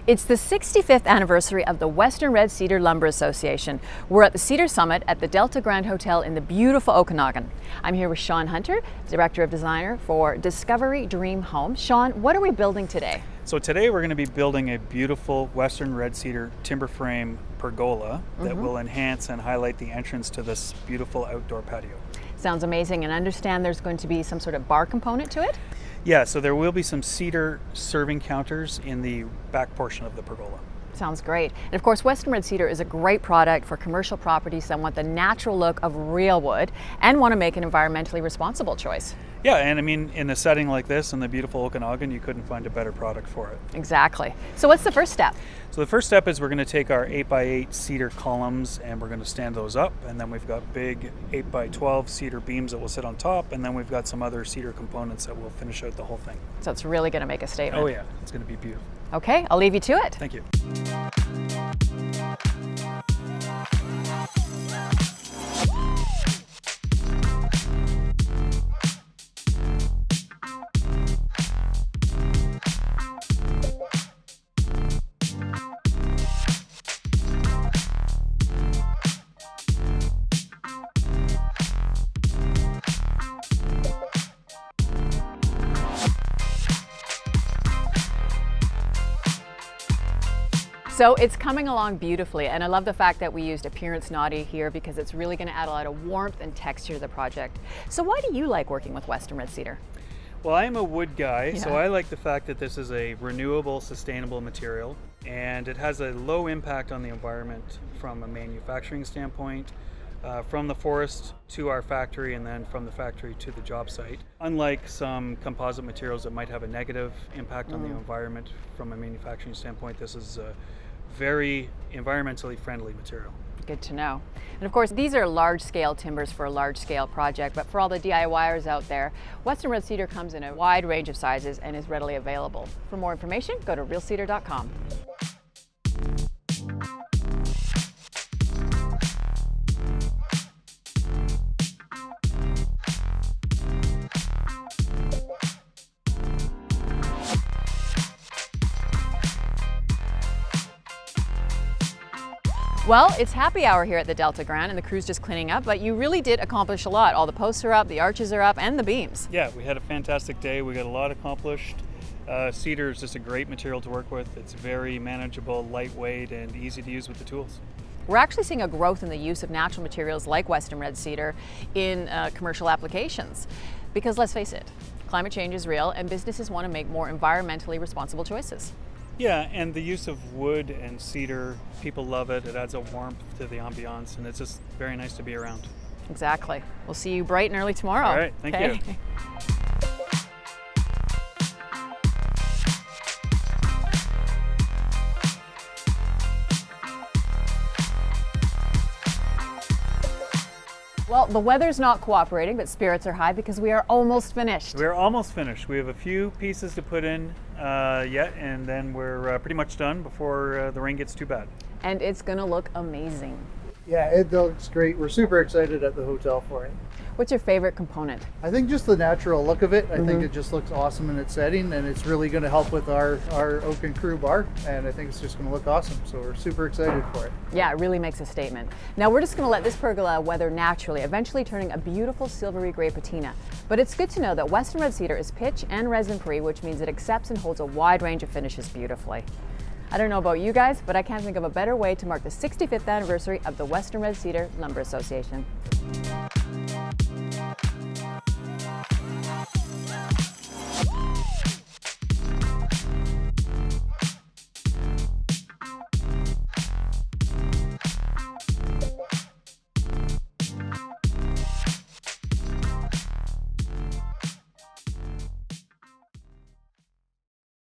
It's the 65th anniversary of the Western Red Cedar Lumber Association. We're at the Cedar Summit at the Delta Grande Hotel in the beautiful Okanagan. I'm here with Sean Hunter, Director of Designer for Discovery Dream Home. Sean, what are we building today? So today we're going to be building a beautiful Western Red Cedar timber frame pergola that will enhance and highlight the entrance to this beautiful outdoor patio. Sounds amazing, and I understand there's going to be some sort of bar component to it? Yeah, so there will be some cedar serving counters in the back portion of the pergola. Sounds great. And of course, Western Red Cedar is a great product for commercial properties that want the natural look of real wood and want to make an environmentally responsible choice. Yeah, and I mean, in a setting like this, in the beautiful Okanagan, you couldn't find a better product for it. Exactly. So what's the first step? So the first step is we're going to take our 8x8 cedar columns and we're going to stand those up, and then we've got big 8x12 cedar beams that will sit on top, and then we've got some other cedar components that will finish out the whole thing. So it's really going to make a statement. Oh yeah, it's going to be beautiful. Okay, I'll leave you to it. Thank you. So it's coming along beautifully, and I love the fact that we used appearance naughty here because it's really going to add a lot of warmth and texture to the project. So why do you like working with Western Red Cedar? Well, I am a wood guy, so I like the fact that this is a renewable, sustainable material, and it has a low impact on the environment from a manufacturing standpoint, from the forest to our factory and then from the factory to the job site. Unlike some composite materials that might have a negative impact on the environment from a manufacturing standpoint, this is a very environmentally friendly material. Good to know. And of course, these are large-scale timbers for a large-scale project, but for all the DIYers out there, Western Red Cedar comes in a wide range of sizes and is readily available. For more information, go to realcedar.com. Well, it's happy hour here at the Delta Grande and the crew's just cleaning up, but you really did accomplish a lot. All the posts are up, the arches are up, and the beams. Yeah, we had a fantastic day. We got a lot accomplished. Cedar is just a great material to work with. It's very manageable, lightweight, and easy to use with the tools. We're actually seeing a growth in the use of natural materials like Western Red Cedar in commercial applications. Because let's face it, climate change is real and businesses want to make more environmentally responsible choices. Yeah, and the use of wood and cedar, people love it. It adds a warmth to the ambiance, and it's just very nice to be around. Exactly. We'll see you bright and early tomorrow. All right, thank you. Well, the weather's not cooperating, but spirits are high because we are almost finished. We're almost finished. We have a few pieces to put in yet, and then we're pretty much done before the rain gets too bad. And it's going to look amazing. Yeah, it looks great. We're super excited at the hotel for it. What's your favorite component? I think just the natural look of it. I think it just looks awesome in its setting, and it's really going to help with our Oak and Crew bar, and I think it's just going to look awesome. So we're super excited for it. Yeah, it really makes a statement. Now we're just going to let this pergola weather naturally, eventually turning a beautiful silvery gray patina. But it's good to know that Western Red Cedar is pitch and resin free, which means it accepts and holds a wide range of finishes beautifully. I don't know about you guys, but I can't think of a better way to mark the 65th anniversary of the Western Red Cedar Lumber Association.